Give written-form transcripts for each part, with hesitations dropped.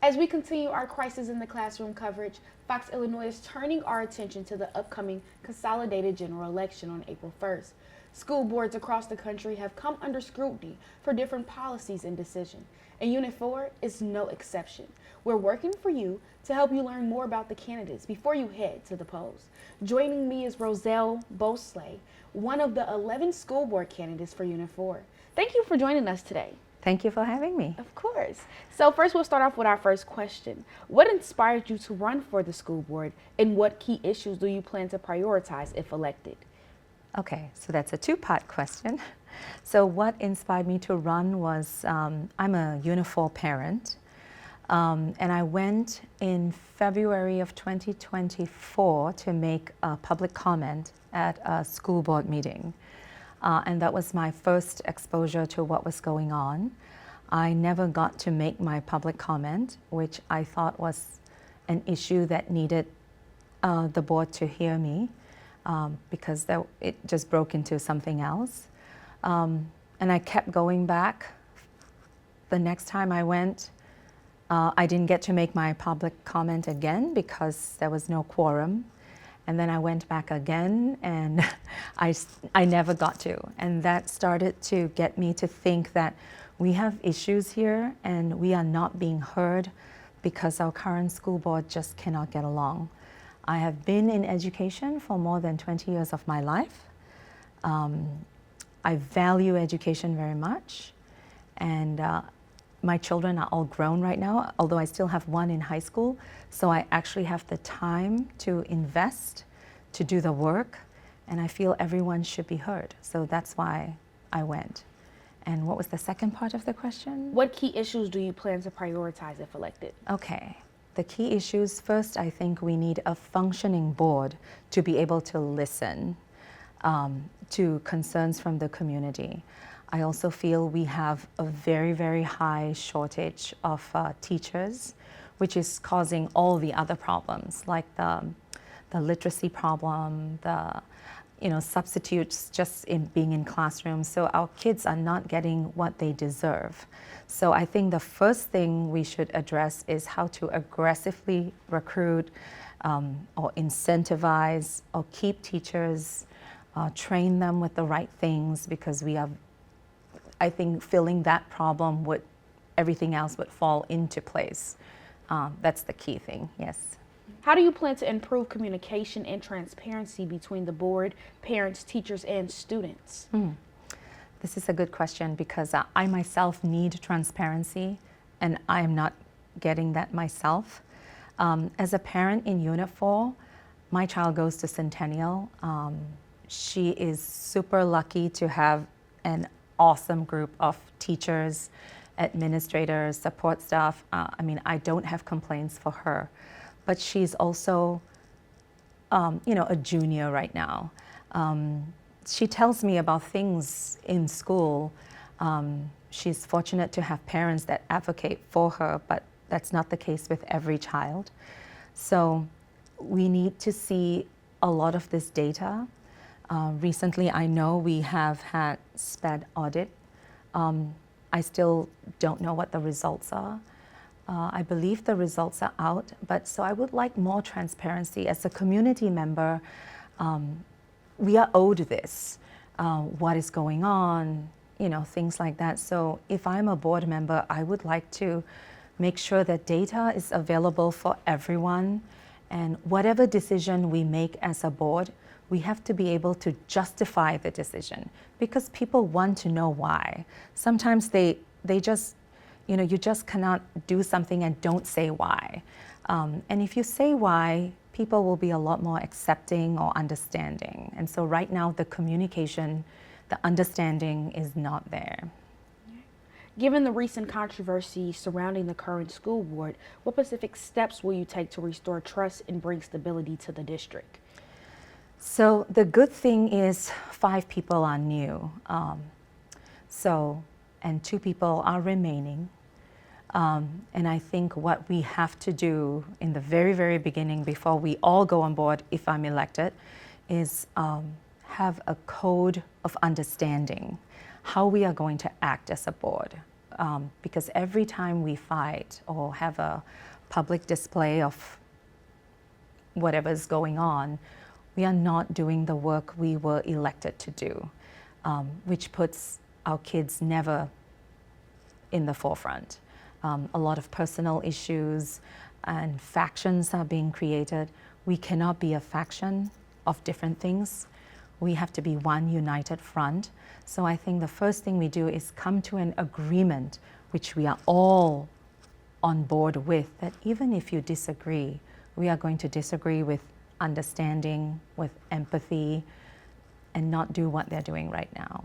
As we continue our Crisis in the Classroom coverage, Fox Illinois is turning our attention to the upcoming consolidated general election on April 1st. School boards across the country have come under scrutiny for different policies and decisions, and Unit 4 is no exception. We're working for you to help you learn more about the candidates before you head to the polls. Joining me is Roselle Bhosale, one of the 11 school board candidates for Unit 4. Thank you for joining us today. Thank you for having me. Of course. So first we'll start off with our first question. What inspired you to run for the school board, and what key issues do you plan to prioritize if elected? Okay, so that's a two-part question. So what inspired me to run was, I'm a Unit 4 parent, and I went in February of 2024 to make a public comment at a school board meeting. And that was my first exposure to what was going on. I never got to make my public comment, which I thought was an issue that needed the board to hear me, because it just broke into something else. And I kept going back. The next time I went, I didn't get to make my public comment again because there was no quorum. And then I went back again, and I never got to. And that started to get me to think that we have issues here and we are not being heard because our current school board just cannot get along. I have been in education for more than 20 years of my life. I value education very much, and my children are all grown right now, although I still have one in high school, so I actually have the time to invest, to do the work, and I feel everyone should be heard. So that's why I went. And what was the second part of the question? What key issues do you plan to prioritize if elected? Okay. The key issues, first, I think we need a functioning board to be able to listen to concerns from the community. I also feel we have a very, very high shortage of teachers, which is causing all the other problems, like the literacy problem, the substitutes just in being in classrooms. So our kids are not getting what they deserve. So I think the first thing we should address is how to aggressively recruit or incentivize or keep teachers, train them with the right things, because we are, I think, filling that problem, everything else would fall into place. That's the key thing, yes. How do you plan to improve communication and transparency between the board, parents, teachers, and students? This is a good question, because I myself need transparency, and I am not getting that myself. As a parent in Unit 4, my child goes to Centennial. She is super lucky to have an awesome group of teachers, administrators, support staff. I don't have complaints for her, but she's also, a junior right now. She tells me about things in school. She's fortunate to have parents that advocate for her, but that's not the case with every child. So we need to see a lot of this data. Recently, I know we have had SPED audit. I still don't know what the results are. I believe the results are out, but so I would like more transparency. As a community member, we are owed this. What is going on, things like that. So if I'm a board member, I would like to make sure that data is available for everyone, and whatever decision we make as a board, we have to be able to justify the decision, because people want to know why. Sometimes they just, you just cannot do something and don't say why. And if you say why, people will be a lot more accepting or understanding. And so right now, the communication, the understanding is not there. Given the recent controversy surrounding the current school board, what specific steps will you take to restore trust and bring stability to the district? So the good thing is 5 people are new, and 2 people are remaining. And I think what we have to do in the very, very beginning, before we all go on board, if I'm elected, is have a code of understanding how we are going to act as a board. because every time we fight or have a public display of whatever's going on, we are not doing the work we were elected to do, which puts our kids never in the forefront. A lot of personal issues and factions are being created. We cannot be a faction of different things. We have to be one united front. So I think the first thing we do is come to an agreement, which we are all on board with, that even if you disagree, we are going to disagree with understanding, with empathy, and not do what they're doing right now.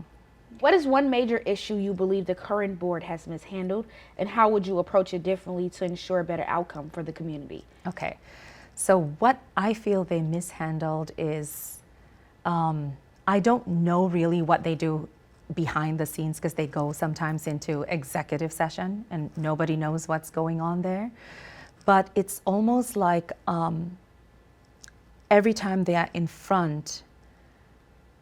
What is one major issue you believe the current board has mishandled, and how would you approach it differently to ensure a better outcome for the community? Okay, so what I feel they mishandled is, I don't know really what they do behind the scenes, because they go sometimes into executive session and nobody knows what's going on there. But it's almost like every time they are in front,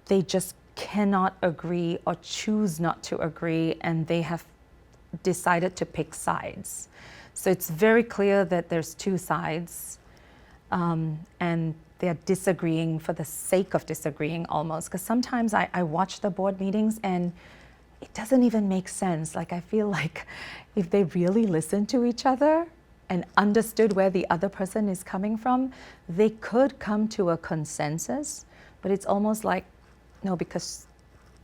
they just cannot agree or choose not to agree, and they have decided to pick sides. So it's very clear that there's two sides, and they're disagreeing for the sake of disagreeing almost. Because sometimes I watch the board meetings and it doesn't even make sense. Like, I feel like if they really listened to each other and understood where the other person is coming from, they could come to a consensus. But it's almost like, no, because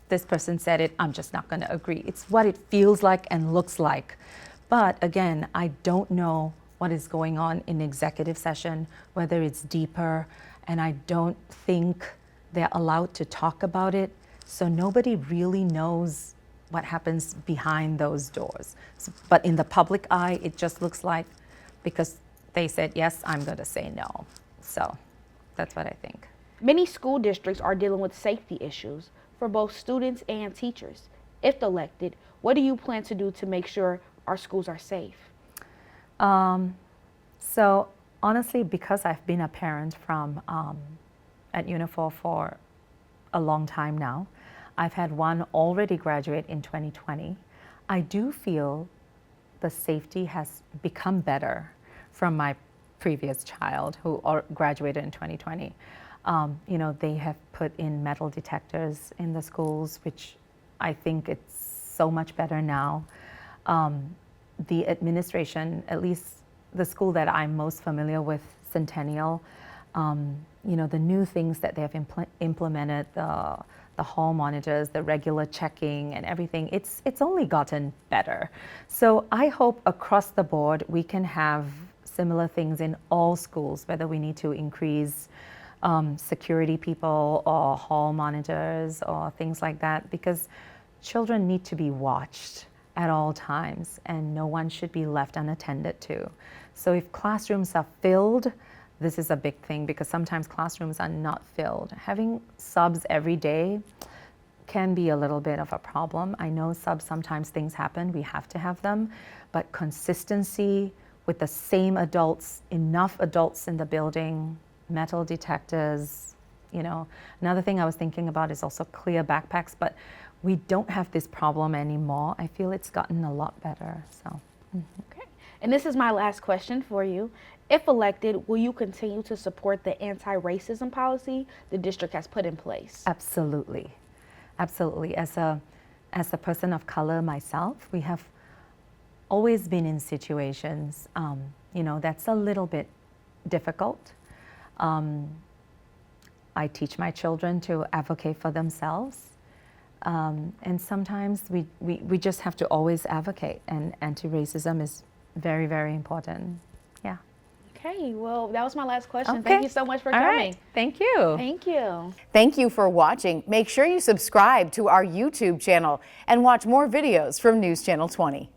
this person said it, I'm just not going to agree. It's what it feels like and looks like. But again, I don't know what is going on in executive session, whether it's deeper, and I don't think they're allowed to talk about it. So nobody really knows what happens behind those doors. But in the public eye, it just looks like, because they said yes, I'm going to say no. So that's what I think. Many school districts are dealing with safety issues for both students and teachers. If elected, what do you plan to do to make sure our schools are safe? So honestly, because I've been a parent from at Unifor for a long time now, I've had one already graduate in 2020. I do feel the safety has become better from my previous child who graduated in 2020. You know, they have put in metal detectors in the schools, which I think it's so much better now. The administration, at least the school that I'm most familiar with, Centennial, you know, the new things that they have implemented, the hall monitors, the regular checking and everything, it's only gotten better. So I hope across the board we can have similar things in all schools, whether we need to increase security people or hall monitors or things like that, because children need to be watched at all times and no one should be left unattended to. So if classrooms are filled, this is a big thing, because sometimes classrooms are not filled. Having subs every day can be a little bit of a problem. I know subs, sometimes things happen, we have to have them, but consistency with the same adults, enough adults in the building, metal detectors, you know. Another thing I was thinking about is also clear backpacks, but we don't have this problem anymore. I feel it's gotten a lot better, so. Okay. And this is my last question for you. If elected, will you continue to support the anti-racism policy the district has put in place? Absolutely. Absolutely. As a person of color myself, we have always been in situations, you know, that's a little bit difficult. I teach my children to advocate for themselves. And sometimes we just have to always advocate, and anti-racism is very, very important. Yeah. Okay, well, that was my last question. Okay. Thank you so much for coming. Right. Thank you. Thank you. Thank you for watching. Make sure you subscribe to our YouTube channel and watch more videos from News Channel 20.